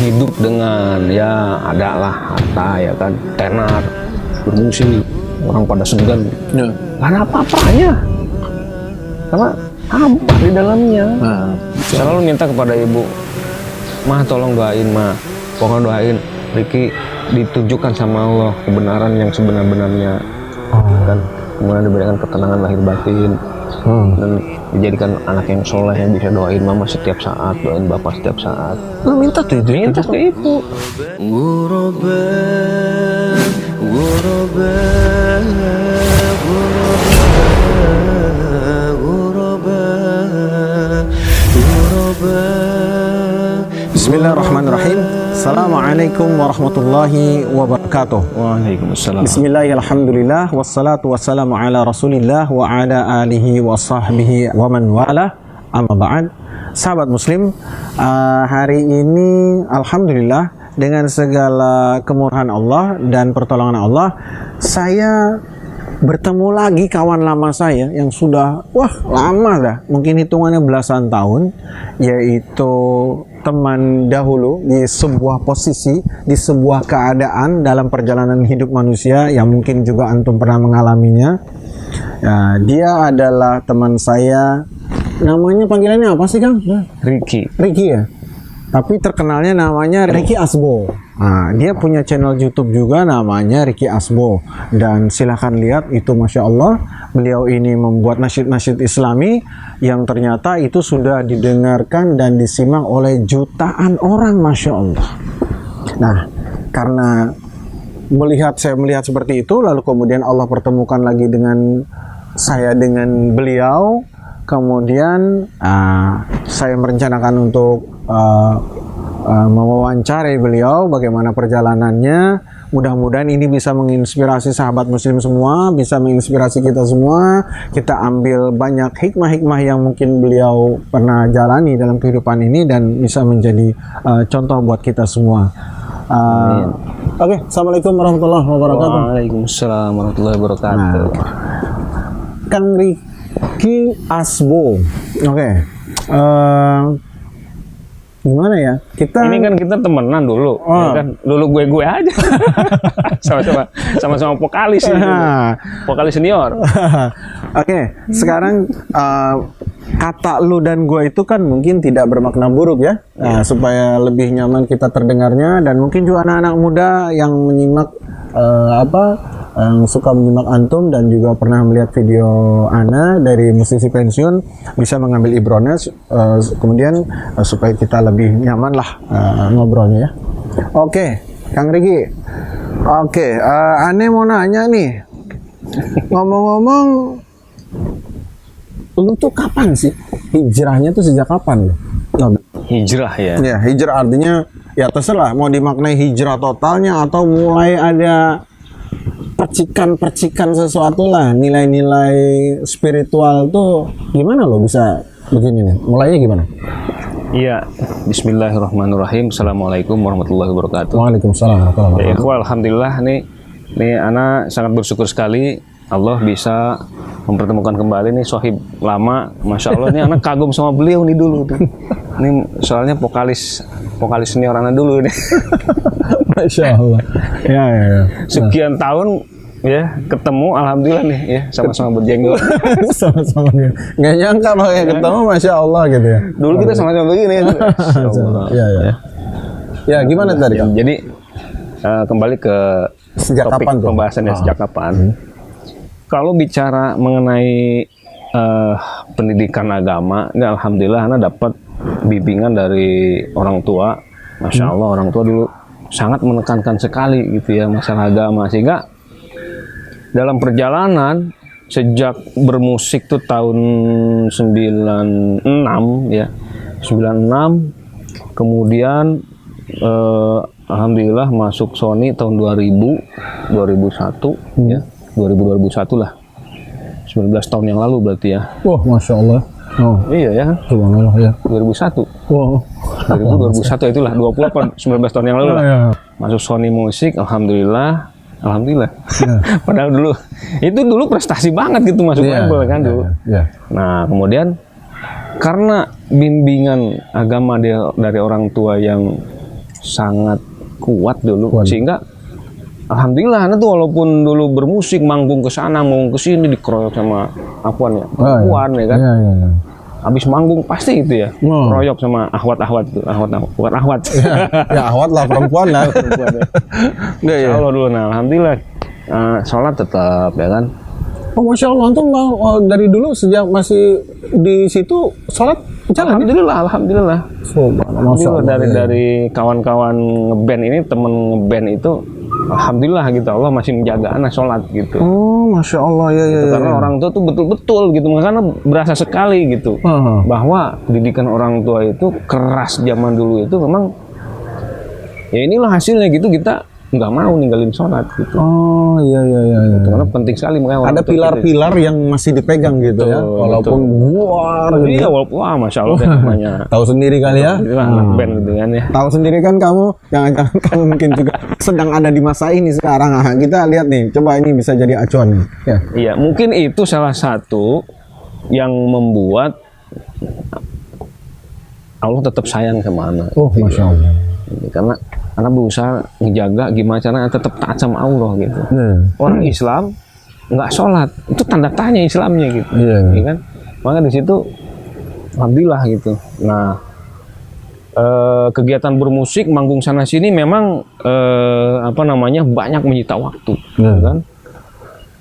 hidup dengan ya adalah harta ya kan, tenar, bermusik, orang pada segan, nggak ada apa-apanya, karena hampa di dalamnya. Selalu minta kepada ibu, mah tolong doain mah, pokoknya doain Ricky ditunjukkan sama Allah kebenaran yang sebenar-benarnya, kan, kemudian diberikan ketenangan lahir batin, dan dijadikan anak yang soleh yang bisa doain mama setiap saat, doain bapak setiap saat. Lu minta tuh itu, minta ke ibu. Bismillahirrahmanirrahim. Assalamualaikum warahmatullahi wabarakatuh. Waalaikumsalam. Bismillahirrahmanirrahim. Wassalatu wassalamu ala rasulillah wa ala alihi wa sahbihi wa man wala. Amma ba'd. Sahabat muslim, hari ini alhamdulillah dengan segala kemurahan Allah dan pertolongan Allah, saya bertemu lagi kawan lama saya yang sudah lama dah, mungkin hitungannya belasan tahun, yaitu teman dahulu di sebuah posisi, di sebuah keadaan dalam perjalanan hidup manusia yang mungkin juga antum pernah mengalaminya. Dia adalah teman saya, namanya panggilannya apa sih Kang? Ricky ya? Tapi terkenalnya namanya Ricky Asbo. Nah, dia punya channel YouTube juga namanya Ricky Asbo. Dan silahkan lihat itu, Masya Allah. Beliau ini membuat nasyid-nasyid Islami yang ternyata itu sudah didengarkan dan disimak oleh jutaan orang, Masya Allah. Nah, karena saya melihat seperti itu, lalu kemudian Allah pertemukan lagi dengan saya dengan beliau. Kemudian saya merencanakan untuk mewawancarai beliau, bagaimana perjalanannya. Mudah-mudahan ini bisa menginspirasi sahabat muslim semua, bisa menginspirasi kita semua. Kita ambil banyak hikmah-hikmah yang mungkin beliau pernah jalani dalam kehidupan ini dan bisa menjadi contoh buat kita semua. Oke, Assalamualaikum warahmatullahi wabarakatuh. Waalaikumsalam warahmatullahi wabarakatuh. Kang Ricky Asbo. Oke. Gimana ya? Ini kan kita temenan dulu, ya kan? Dulu gue aja. sama-sama vokalis ini. Vokalis senior. Oke, sekarang kata lu dan gue itu kan mungkin tidak bermakna buruk ya. Supaya lebih nyaman kita terdengarnya, dan mungkin juga anak-anak muda yang menyimak yang suka menyimak antum dan juga pernah melihat video Ana dari musisi pensiun bisa mengambil ibronya, kemudian supaya kita lebih nyaman lah ngobrolnya ya. Oke, Kang Ricky. Oke, Ane mau nanya nih. Ngomong-ngomong, lu tuh kapan sih hijrahnya tuh, sejak kapan lu? Hijrah ya? Ya, hijrah artinya ya terserah mau dimaknai hijrah totalnya atau mulai ada percikan sesuatu lah, nilai-nilai spiritual tuh gimana lo bisa begini nih? Mulainya gimana? Iya, Bismillahirrahmanirrahim. Assalamualaikum warahmatullahi wabarakatuh. Waalaikumsalam warahmatullahi wabarakatuh. Alhamdulillah nih Ana sangat bersyukur sekali Allah bisa mempertemukan kembali nih sohib lama. Masya Allah, nih anak kagum sama beliau nih dulu tuh. Ini soalnya vokalis senior Ana dulu nih. Masya Allah. Ya. Sekian tahun ya ketemu, alhamdulillah nih ya, sama-sama berjenggot. Sama-sama nih. Nggak nyangka makanya ketemu, Masya Allah gitu ya. Dulu kita sama-sama begini. Ya. Ya, gimana tadi Kang? Jadi kembali ke sejak topik kapan tuh? Pembahasannya sejak kapan? Kalau bicara mengenai pendidikan agama, ini alhamdulillah Ana dapat bimbingan dari orang tua. Masya Allah, orang tua dulu sangat menekankan sekali gitu ya masalah agama, sehingga dalam perjalanan sejak bermusik tuh tahun 96 ya, 96, kemudian alhamdulillah masuk Sony tahun 2000, 2001 ya, 2001 lah, 19 tahun yang lalu berarti ya. Wah, Masya Allah. Oh iya ya, subhanallah ya. 2001. Wow. 2001 itulah 19 tahun yang lalu lah. Ya. Masuk Sony Musik, alhamdulillah. Ya. Padahal dulu prestasi banget gitu masuk label kan dulu. Ya. Nah, kemudian karena bimbingan agama dari orang tua yang sangat kuat dulu, sehingga alhamdulillah anak tuh walaupun dulu bermusik manggung ke sana manggung ke sini dikeroyok sama Afwan ya, perempuan ya kan. Habis manggung pasti itu ya, keroyok sama ahwat itu, bukan ahwat. Ya ahwat lah, perempuan lah. Allah dulu, nah alhamdulillah sholat tetap ya kan. Oh Masya Allah, antum dari dulu sejak masih di situ sholat jalan? Alhamdulillah. Dari kawan-kawan ngeband ini, temen ngeband itu, alhamdulillah gitu, Allah masih menjaga anak sholat gitu. Oh Masya Allah, ya. Karena orang tua tuh betul-betul gitu, karena berasa sekali gitu bahwa didikan orang tua itu keras zaman dulu itu memang ya inilah hasilnya gitu, kita nggak mau ninggalin sholat gitu. Oh iya. Karena penting sekali, makanya ada pilar-pilar yang masih dipegang gitu ya, walaupun buar gitu. Iya, walaupun Masya Allah namanya. Tahu sendiri kali ya. Anak band gitu kan ya. Tahu sendiri kan kamu, jangan-jangan kan mungkin juga sedang ada di masa ini sekarang. Kita lihat nih, coba ini bisa jadi acuan. Ya. Iya, mungkin itu salah satu yang membuat Allah tetap sayang sama anak. Oh Masya Allah. Karena anak berusaha ngejaga gimana caranya tetap taat sama Allah gitu. Orang Islam nggak sholat itu tanda tanya Islamnya gitu, ya kan? Maka di situ alhamdulillah gitu. Nah kegiatan bermusik manggung sana sini memang banyak menyita waktu, kan?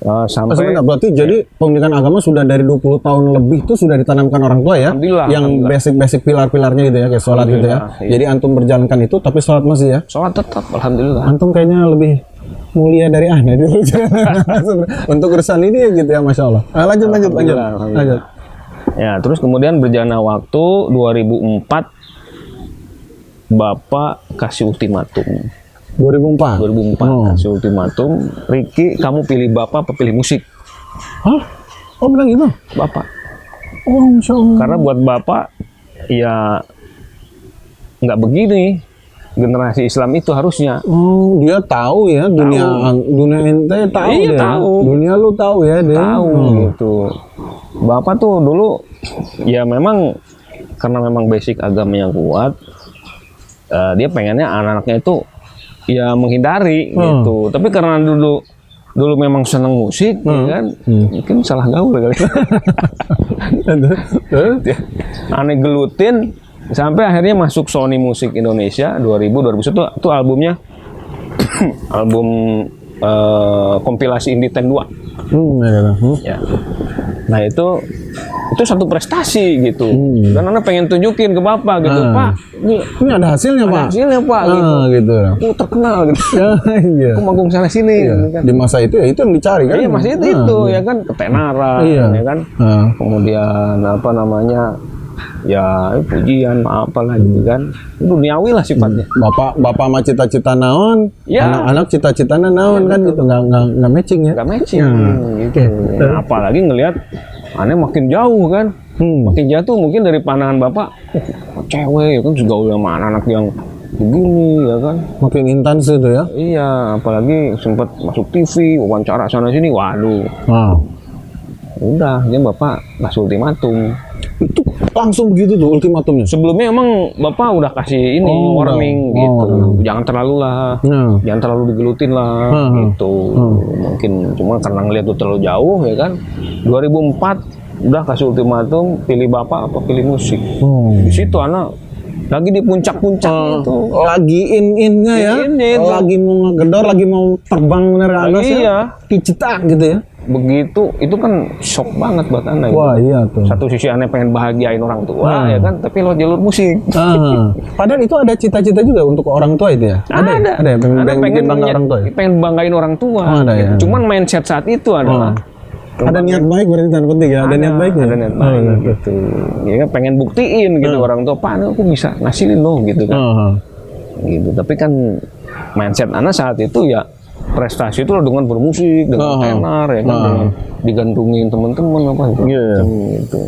Sampai berarti jadi pendidikan agama sudah dari 20 tahun lebih itu sudah ditanamkan orang tua ya, yang basic pilar-pilarnya gitu ya, kayak sholat gitu ya. Iya. Jadi antum berjalankan itu, tapi sholat masih ya? Sholat tetap, alhamdulillah. Antum kayaknya lebih mulia dari Ahna dulu untuk urusan ini gitu ya, Masya Allah. Lanjut. Ya, terus kemudian berjalannya waktu 2004 Bapak kasih ultimatum. 2004 kasih ultimatum, Ricky, kamu pilih Bapak apa pilih musik? Hah? Oh bilang gitu? Bapak. Oh Masya Allah. Karena buat Bapak ya nggak begini generasi Islam itu harusnya. Oh, dia tahu ya dunia ente tahu. Iya, dia. Tahu. Dunia lu tahu ya dia. Tahu gitu. Bapak tuh dulu ya memang karena memang basic agamanya kuat, dia pengennya anak-anaknya itu ya menghindari gitu. Tapi karena dulu memang seneng musik, ya kan, mungkin salah gaul kali. Aneh gelutin sampai akhirnya masuk Sony Musik Indonesia 2001 itu albumnya album kompilasi Indie Ten 2. Ya. Nah itu satu prestasi gitu. Dan anak pengen tunjukin ke Bapak gitu, Pak, ini ada hasilnya, Pak. Hasilnya, Pak, gitu. Aku terkenal gitu. Iya. Aku manggung sana sini. Gitu, kan. Di masa itu ya itu yang dicari kan. Iya, masih itu ya kan, ketenaran, ya kan. Kemudian ya pujian apalah gitu kan, duniawi lah sifatnya. Bapak mah cita-cita naon, anak-anak cita-citanya naon kan gitu, nggak matching ya. Nggak matching gitu. Nah, apalagi ngelihat aneh makin jauh kan, makin jatuh mungkin dari pandangan Bapak, cewek ya kan juga udah sama anak-anak yang begini ya kan, makin intens itu ya. Iya, apalagi sempat masuk TV, wawancara sana sini, waduh. Udah, dia Bapak kasih ultimatum. Itu langsung begitu tuh ultimatumnya? Sebelumnya emang Bapak udah kasih ini warning gitu. Jangan terlalu lah, jangan terlalu digelutin lah gitu. Mungkin cuma karena ngeliat tuh terlalu jauh ya kan. 2004 udah kasih ultimatum, pilih Bapak apa pilih musik. Di situ anak lagi di puncak-puncak itu. Lagi in-innya ya. Lagi mau ngegedor, lagi mau terbang bener ke atas ya. Dicitak gitu ya. Begitu, itu kan shock banget buat anak. Wah iya tuh. Satu sisi aneh pengen bahagiain orang tua ya kan, tapi lewat jalur musik. Padahal itu ada cita-cita juga untuk orang tua itu ya. Ada ya, pengen bangga orang tua. Pengen banggain orang tua. Ada ya. Cuman mindset saat itu adalah ada niat baik, berarti yang penting ya. Ada niat baiknya. Ada niat baik gitu. Ya kan pengen buktiin gitu orang tua, Pak, aku bisa ngasihin loh gitu kan. Gitu. Tapi kan mindset anak saat itu ya prestasi itu dengan bermusik, dengan tenar ya kan, dengan digandungin teman-teman apa gitu.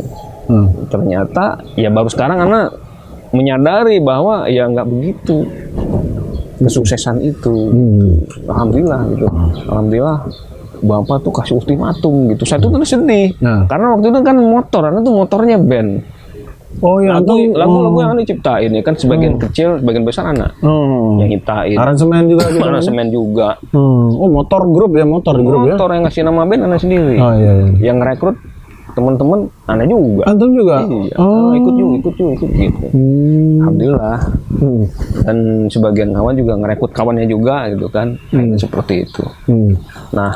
Ternyata ya baru sekarang anak menyadari bahwa ya nggak begitu kesuksesan itu. Alhamdulillah gitu. Alhamdulillah Bapak tuh kasih ultimatum gitu. Saya tuh sedih karena waktu itu kan motor, anak tuh motornya band. Oh iya, lagu-lagu yang anak ciptain ya kan, sebagian kecil, sebagian besar anak yang nyiptain. Aransemen juga gitu. Aransemen juga. Oh, motor grup ya. Motor yang ngasih nama band anak sendiri. Oh iya. Yang rekrut teman-teman anak juga. Antum juga? Iya. Ikut gitu. Alhamdulillah. Dan sebagian kawan juga ngerekrut kawannya juga gitu kan. Seperti itu. Nah,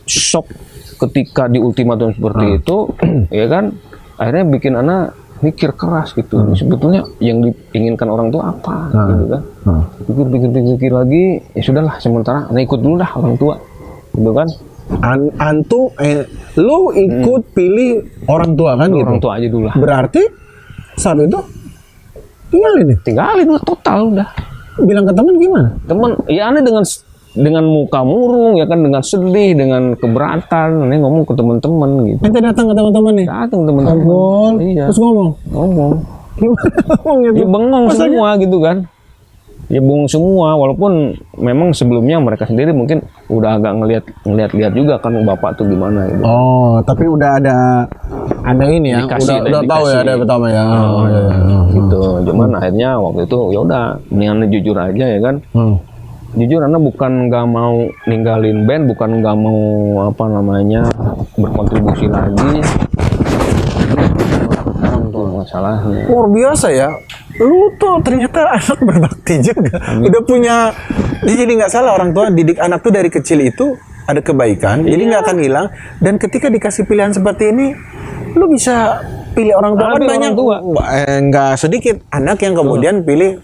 shock ketika di ultimatum seperti itu, ya kan, akhirnya bikin anak mikir keras gitu. Sebetulnya yang diinginkan orang tua apa, gitu kan? Pikir lagi, ya sudahlah, sementara anak ikut dulu dah orang tua, gitu kan? Antum, lu ikut pilih orang tua kan? Gitu? Orang tua aja dulu lah. Berarti saat itu tinggalin udah total udah. Bilang ke teman gimana? Teman, ya aneh dengan muka murung ya kan, dengan sedih, dengan keberatan, aneh ngomong ke teman-teman gitu. Ente datang ke teman-teman nih? Datang teman-teman. Iya. Terus ngomong. Gimana gitu? Ya bengong semua gitu kan. Ya bengong semua, walaupun memang sebelumnya mereka sendiri mungkin udah agak ngeliat juga kan bapak tuh gimana gitu. Oh, tapi udah ada ini ya. Udah tahu ya, ada pertama ya. Gitu. Cuman akhirnya waktu itu ya udah, mendingan jujur aja ya kan. Jujur, anak bukan nggak mau ninggalin band, bukan nggak mau berkontribusi lagi. Itu masalahnya. Luar biasa ya. Lu tuh ternyata anak berbakti juga. Udah punya. Jadi nggak salah, orang tua didik anak tuh dari kecil itu ada kebaikan. Jadi nggak akan hilang. Dan ketika dikasih pilihan seperti ini, lu bisa pilih orang tua kan banyak. Nggak sedikit anak yang kemudian pilih,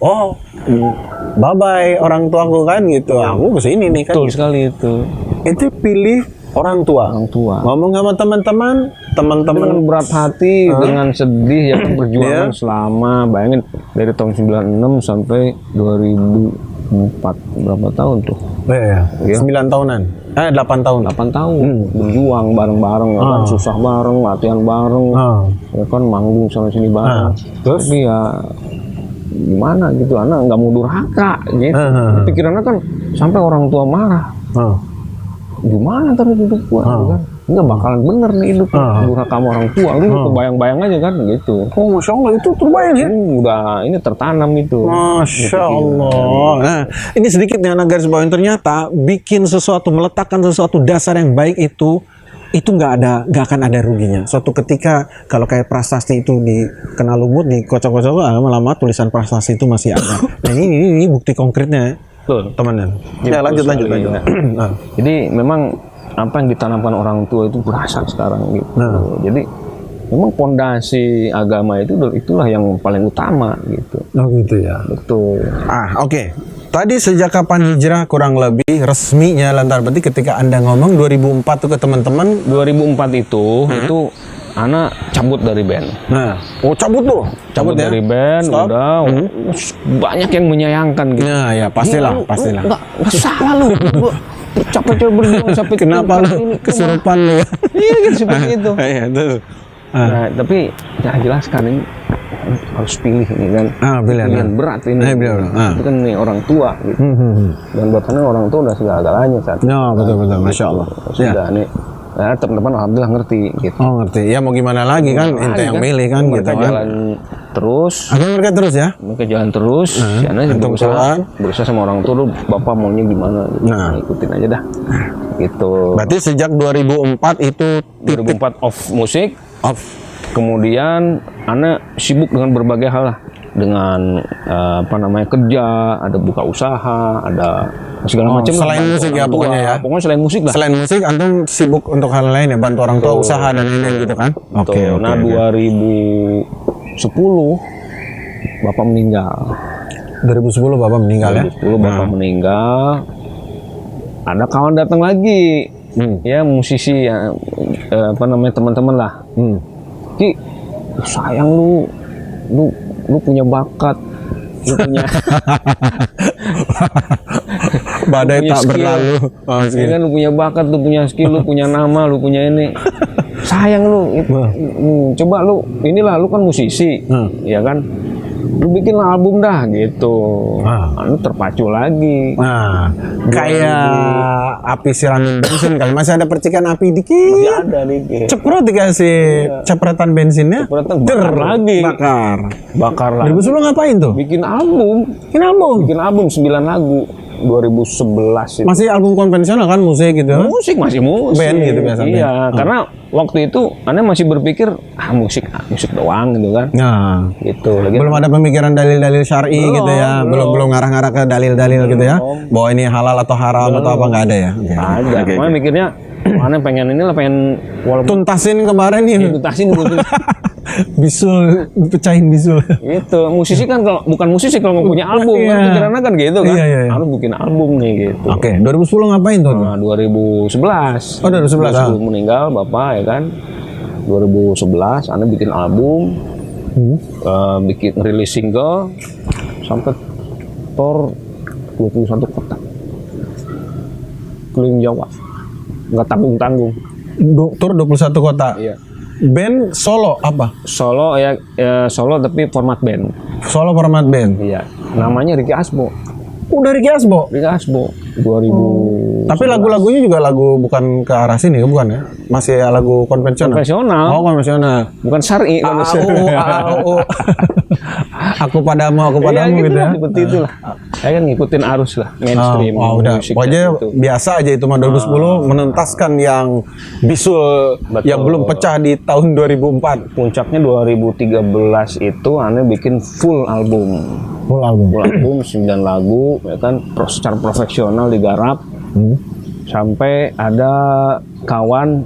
bye-bye orang tuaku kan gitu. Aku kesini nih kan. Betul sekali itu. Itu pilih orang tua. Ngomong sama teman-teman dengan berat hati, dengan sedih ya, perjuangan selama, bayangin dari tahun 96 sampai 2004, berapa tahun tuh? Ya. 9 tahunan. 8 tahun. 8 tahun. Berjuang bareng-bareng, kan, susah bareng, latihan bareng. Ya kan, manggung sana sini bareng. Terus tapi ya gimana gitu, anak nggak mau durhaka gitu. Pikirannya kan sampai orang tua marah. Gimana terus hidup gua gitu kan? Nggak bakalan bener nih hidup durhaka sama orang tua. Lu kebayang-bayang aja kan gitu. Oh, Masya Allah, itu terbayang ya? Udah, ini tertanam itu. Masya Allah. Nah, ini sedikit yang garis bawain, ternyata bikin sesuatu, meletakkan sesuatu dasar yang baik itu nggak akan ada ruginya. Suatu ketika kalau kayak prasasti itu dikena lumut, dikocok-kocok, lama-lama tulisan prasasti itu masih ada. Nah ini bukti konkretnya. Betul, teman-teman. Ya, lanjut. Jadi memang apa yang ditanamkan orang tua itu berasa sekarang gitu. Jadi memang pondasi agama itulah yang paling utama gitu. Oh gitu ya. Betul. Oke. Tadi sejak kapan hijrah kurang lebih resminya lantar berarti ketika Anda ngomong 2004 tuh ke teman-teman. 2004 itu anak cabut dari band. Cabut ya? Dari band. Stop. Udah banyak yang menyayangkan gitu. Nah, ya pastilah. Nggak salah lu. Capek berjuang sampai kenapa lu kesurupan lu? Iya gitu, seperti itu. Iya, betul. Nah, tapi ya jelaskan ini harus pilih ini kan. Pilihan berat ini. Itu kan nih orang tua gitu. Dan buat orang tua udah segala-galanya saat itu. Betul. Masya Allah. Sudah nih. Nah, teman-teman alhamdulillah ngerti gitu. Ngerti. Ya mau gimana lagi kan, ente yang milih kan gitu kan. Jalan terus. Mereka terus ya? Mereka jalan terus. Karena berusaha sama orang tua, bapak maunya gimana gitu. Ikutin aja dah. Gitu. Berarti sejak 2004 itu 2004 off musik. Kemudian anak sibuk dengan berbagai hal lah. Dengan kerja, ada buka usaha, ada segala macam. Selain musik ya pokoknya ya. Pokoknya selain musik lah. Selain musik, antum sibuk untuk hal lain ya, bantu orang tua, usaha dan lain-lain gitu kan? Oke. Nah 2010 bapak meninggal. 2010 bapak meninggal ya? 2010 bapak meninggal. Ada kawan datang lagi, ya musisi ya, teman-teman lah. Ki, sayang lu punya bakat, lu punya badai tak berlalu. Kan lu punya bakat, lu punya skill, lu punya nama, lu punya ini. Sayang lu, coba lu kan musisi, ya kan? lu bikin album dah gitu. Anu terpacu lagi. Nah, kayak api siramin bensin kali, masih ada percikan api dikit. Masih ada dikit. Ceprot dikasih cepretan bensinnya. Cepretan bakar lagi. Bakar lagi. 2010 ngapain tuh? Bikin album. Bikin album 9 lagu. 2011 itu. Masih album konvensional kan, musik gitu? Masih musik. Band gitu biasanya. Iya, karena waktu itu Anda masih berpikir musik doang gitu kan. Nah, gitu. Belum ada pemikiran dalil-dalil syar'i gitu ya. Belum ngarah-ngarah ke dalil-dalil gitu ya. Bahwa ini halal atau haram atau apa, nggak ada ya? Ada. Makanya mikirnya Anda pengen walaupun tuntasin kemarin nih. Tuntasin dulu. Bisul, pecahin bisul. Itu musisi kan kalau bukan musisi kalau nggak punya album kan pikirannya kan gitu kan. Harus bikin album nih gitu. Oke, 2010 ngapain tuh? Nah, 2011. Oh, 2011. Sebelum meninggal Bapak ya kan. 2011 Anda bikin album. Bikin rilis single sampai tour 21 kota. Keliling Jawa. Nggak tanggung-tanggung. Tour 21 kota. Iya. Band solo apa? Solo ya solo tapi format band. Solo format band. Iya. Namanya Ricky Asbo. Udah Ricky Asbo. 2000. Tapi lagu-lagunya juga lagu bukan ke arah sini, bukan ya? Masih lagu konvensional. Konvensional. Oh, konvensional. Bukan syar'i. Aku padamu gitu ya. Seperti itulah. Saya kan ngikutin arus lah, mainstream. Udah. Pokoknya gitu. Biasa aja itu mah 2010 menuntaskan yang bisul yang belum pecah di tahun 2004. Puncaknya 2013 itu Anda bikin full album. Full album 9 lagu ya kan, secara profesional digarap. Sampai ada kawan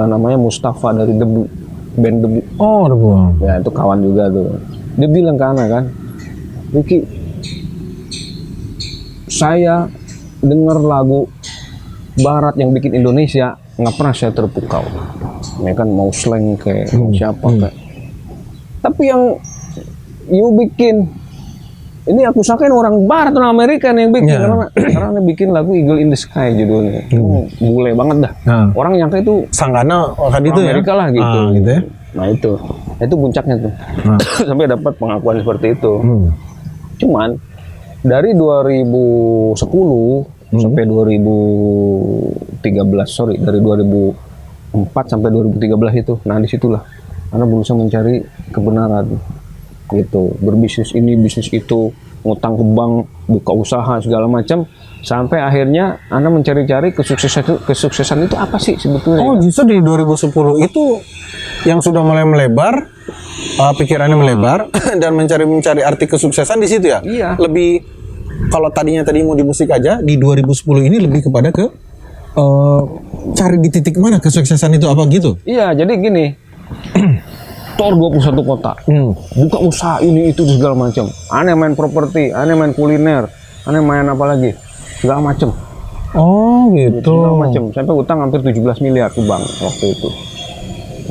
namanya Mustafa dari Debu, band Debu. Oh, Debu. Ya itu kawan juga tuh. Dia bilang ke Ana kan, Ricky, saya dengar lagu Barat yang bikin Indonesia nggak pernah saya terpukau. Ya kan mau slang kayak siapa kayak. Tapi yang you bikin ini aku sangkain orang Barat atau Amerika yang bikin karena bikin lagu Eagle in the Sky judulnya. Bule banget dah. Orang nyangka itu Sanggana tadi itu Amerika lah gitu. Gitu ya. Nah itu puncaknya tuh. Sampai dapat pengakuan seperti itu. Cuman dari 2010 sampai 2013, dari 2004 sampai 2013 itu. Nah disitulah Anda berusaha mencari kebenaran. Gitu, berbisnis ini, bisnis itu, ngutang ke bank, buka usaha segala macam, sampai akhirnya Anda mencari-cari kesuksesan itu apa sih sebetulnya? Oh, justru di 2010 itu yang sudah mulai melebar, pikirannya melebar dan mencari arti kesuksesan di situ ya. Iya. Lebih kalau tadi mau di musik aja, di 2010 ini lebih kepada ke cari di titik mana kesuksesan itu apa gitu. Iya, jadi gini. Tor 21 kota, buka usaha ini itu segala macam. Aneh main properti, aneh main kuliner, aneh main apa lagi, segala macam. Oh gitu. Segala macam. Sampai utang hampir 17 miliar ke bank waktu itu.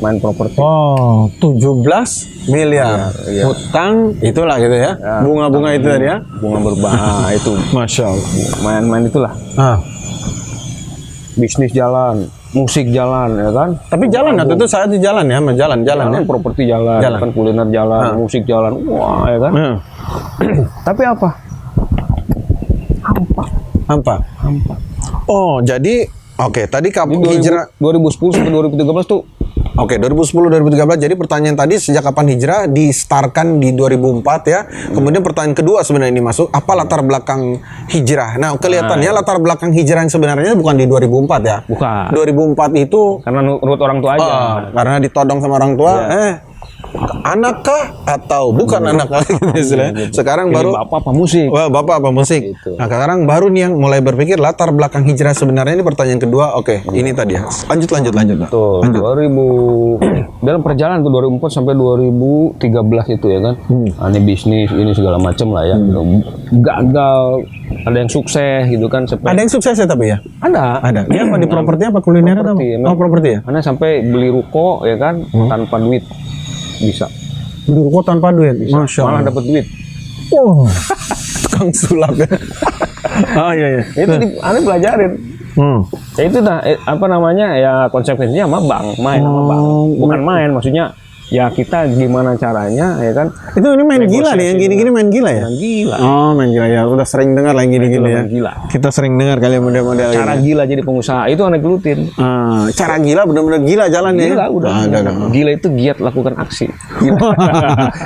Main properti. Oh, 17 miliar. Iya. Utang itulah gitu ya. Bunga-bunga itu tadi ya. Bunga berbahaya itu. Masya Allah. Main-main itulah. Bisnis jalan, musik jalan, ya kan? Tapi jalan atau itu saat itu jalan ya, jalan ya. Properti jalan, kan kuliner jalan, musik jalan, wah ya kan? Tapi apa? Hampa. Oh, jadi oke, tadi kapan hijrah 2010 sampai 2013 tuh. Oke, 2010 2013. Jadi pertanyaan tadi sejak kapan hijrah di-startkan di 2004 ya. Kemudian pertanyaan kedua sebenarnya ini masuk, apa latar belakang hijrah? Nah, kelihatannya latar belakang hijrah yang sebenarnya bukan di 2004 ya. Bukan. 2004 itu karena nurut orang tua aja. Karena ditodong sama orang tua, anak kah atau bukan anak kah gitu. Sekarang baru bapak apa musik? Wah, bapak apa musik? Gitu. Nah, sekarang baru nih yang mulai berpikir latar belakang hijrah sebenarnya, ini pertanyaan kedua. Oke, ini tadi ya. Lanjut. Tuh, 2000 dalam perjalanan tuh 2004 sampai 2013 itu ya kan. Ini bisnis ini segala macam lah ya. Gagal, ada yang sukses gitu kan. Ada yang sukses ya tapi ya? Ada. Dia apa di properti apa kuliner atau? Oh, properti ya. Anda sampai beli ruko ya kan tanpa duit. Bisa beli ruko tanpa duit. Masya Allah. Malah dapat duit. Oh, tukang sulap ya. Oh iya. Itu Anda pelajarin. Ya itu dah apa namanya ya, konsekuensinya sama bank, main sama bank. Bukan main, maksudnya ya kita gimana caranya ya kan. Itu ini main gila nih, yang gini-gini main gila ya? Main gila. Oh, main gila ya. Udah sering dengar lah yang gini-gini ya. Main gila. Kita sering dengar kali model-model Cara ini. gila jadi pengusaha itu aneh gelutin. Cara gila bener-bener gila jalan ya. Gila udah. Ada. Gila itu giat lakukan aksi.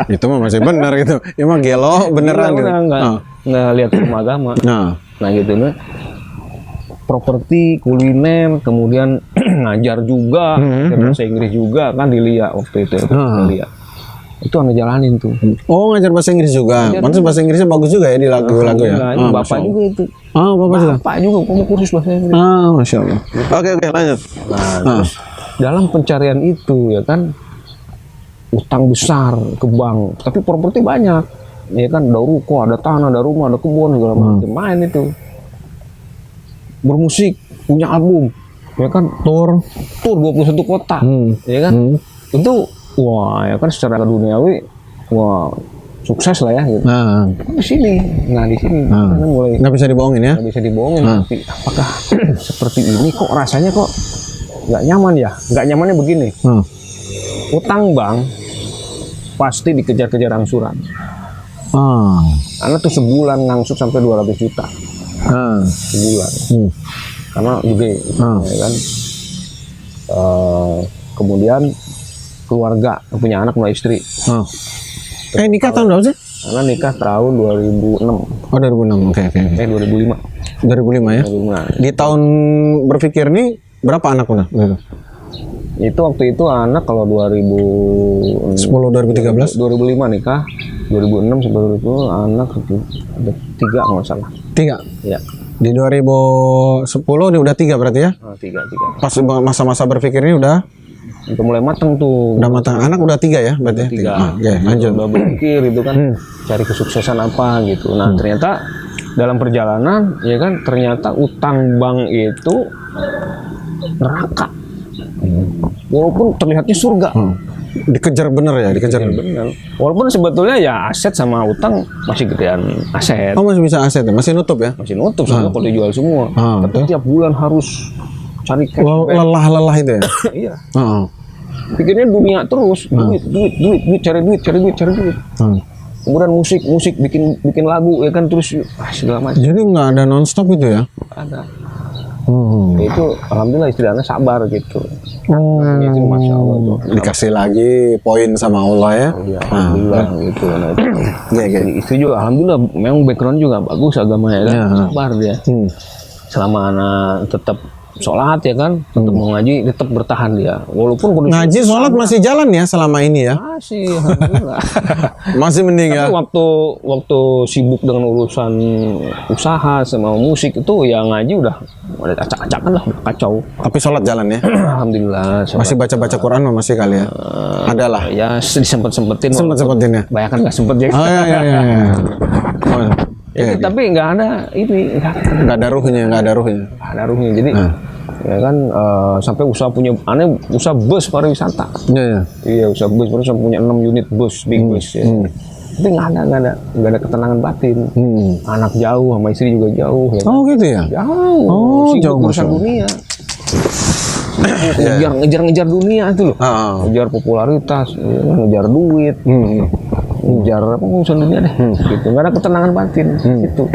Itu mah masih benar gitu. Emang gelo beneran gitu. Nggak lihat hukum agama. Nah gitu nah. Properti, kuliner, kemudian ngajar juga, bahasa Inggris juga kan dilihat waktu itu. Dilihat. Itu anda jalanin tuh. Oh, ngajar bahasa Inggris juga. Pantes bahasa Inggrisnya bagus juga ya di lagu-lagu ya. Bapak juga itu. Bapak juga. Bapak juga kamu kursus bahasa Inggris. Masya Allah. Oke, lanjut. Nah, terus dalam pencarian itu ya kan utang besar ke bank, tapi properti banyak. Ya kan ada ruko, ada tanah, ada rumah, ada kebun segala macam. Main itu. Bermusik, punya album. Ya kan tour 21 kota. Ya kan? Itu wah, ya kan secara duniawi wah sukses lah ya gitu. Di sini. Nah, di sini karena mulai nggak bisa dibohongin ya. Nggak bisa dibohongin. Tapi apakah seperti ini kok rasanya kok nggak nyaman ya? Nggak nyamannya begini. Utang bank pasti dikejar-kejar angsuran. Karena tuh sebulan ngangsur sampai 200 juta. Sebulan. Karena juga ya kan. Kemudian keluarga punya anak sama istri. Nikah tahun berapa sih? Karena nikah tahun 2006. Oh 2006, oke. 2005. 2005 ya. 2005. Di tahun berpikir nih berapa anak udah? Gitu. Itu waktu itu anak kalau 2010 2013 2005 nikah, 2006 sampai 2010 anak ada 3 kalau nggak salah. 3. Ya. Di 2010 ini udah 3 berarti ya? 3. Pas masa-masa berpikir ini udah mulai matang tuh. Udah matang. Anak udah 3 ya berarti? 3. Oke, lanjut. Udah berpikir itu kan cari kesuksesan apa gitu. Nah, ternyata dalam perjalanan ya kan ternyata utang bank itu neraka. Walaupun terlihatnya surga. Dikejar bener ya, dikejar bener. Walaupun sebetulnya ya aset sama utang masih gedean aset. Oh, masih bisa aset ya? Masih nutup ya? Masih nutup semua kalau dijual semua. Tapi tiap bulan harus cari cash. Lelah itu ya? Iya. Pikirnya dunia terus, duit, cari duit. Kemudian musik bikin lagu ya kan terus segala macam. Jadi nggak ada nonstop itu ya? Ada. Itu alhamdulillah istri Anda sabar gitu. Itu masya Allah tuh. Dikasih lagi poin sama Allah ya. Iya, alhamdulillah gitu. Nah, itu. Istri juga alhamdulillah memang background juga bagus agamanya kan. Sabar dia. Selama anak tetap sholat ya kan, tetap mau ngaji, tetap bertahan dia. Walaupun kondisi ngaji sholat masih jalan ya selama ini ya? Masih, alhamdulillah. Masih mending ya. Tapi waktu sibuk dengan urusan usaha sama musik itu ya ngaji udah acak-acakan lah, udah kacau. Tapi sholat jalan ya? Alhamdulillah. Masih baca-baca Quran masih kali ya? Adalah. Ya disempet-sempetin. Sempet-sempetin ya? Bayangkan nggak sempet ya. Oh iya. Tapi nggak ada ini, nggak ada ruhnya. Jadi ya kan sampai usaha usaha bus pariwisata. Iya, usaha bus pariwisata punya 6 unit bus, big bus ya. Tapi nggak ada ketenangan batin. Anak jauh sama istri juga jauh. Ya kan? Oh gitu ya? Jauh. Sibuk urusan dunia. Ngejar dunia itu loh. Ngejar popularitas, ngejar duit. Ngejar urusan dunia deh, gitu. Nggak ada ketenangan batin, gitu.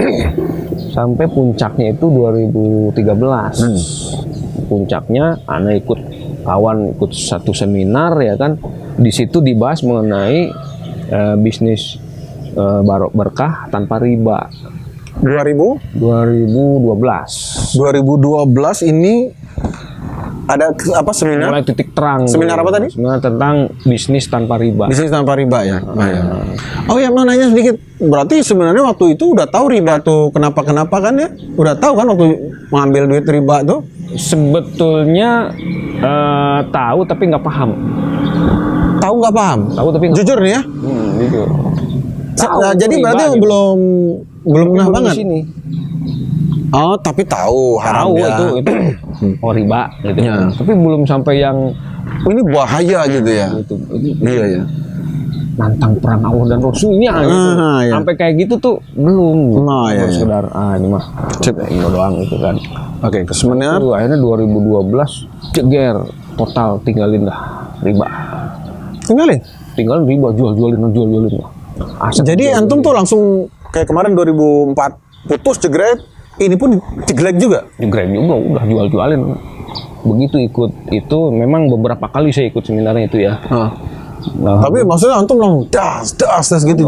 Sampai puncaknya itu 2013. Puncaknya, Ana ikut satu seminar ya kan. Di situ dibahas mengenai bisnis berkah tanpa riba. 2012 ini ada apa seminar? Mulai titik terang. Seminar apa tadi? Seminar tentang bisnis tanpa riba. Bisnis tanpa riba ya. Oh ya, mau nanya sedikit. Berarti sebenarnya waktu itu udah tahu riba tuh kenapa kan ya? Udah tahu kan waktu mengambil duit riba tuh? Sebetulnya tahu tapi nggak paham. Tahu nggak paham? Tahu tapi nggak jujur nih ya? Jujur. Jadi berarti gitu. belum pernah banget. Sini. Oh, tapi tahu haram ya. itu riba gitu. Ya. Tapi belum sampai yang ini bahaya gitu ya. Iya ya. Nantang perang Allah dan Rasulnya gitu. Ya. Sampai kayak gitu tuh belum. Sekedar ini mah ini doang gitu kan. Oke, sebenarnya akhirnya 2012 jeger total tinggalin dah riba. tinggalin riba, jualin. Aset Jadi jual-jualin. antum tuh langsung kayak kemarin 2004 putus jegret, ini pun jeglek juga. Jegrek juga udah jualin. Begitu ikut itu memang beberapa kali saya ikut seminarnya itu ya. Tapi maksudnya antum langsung das gitu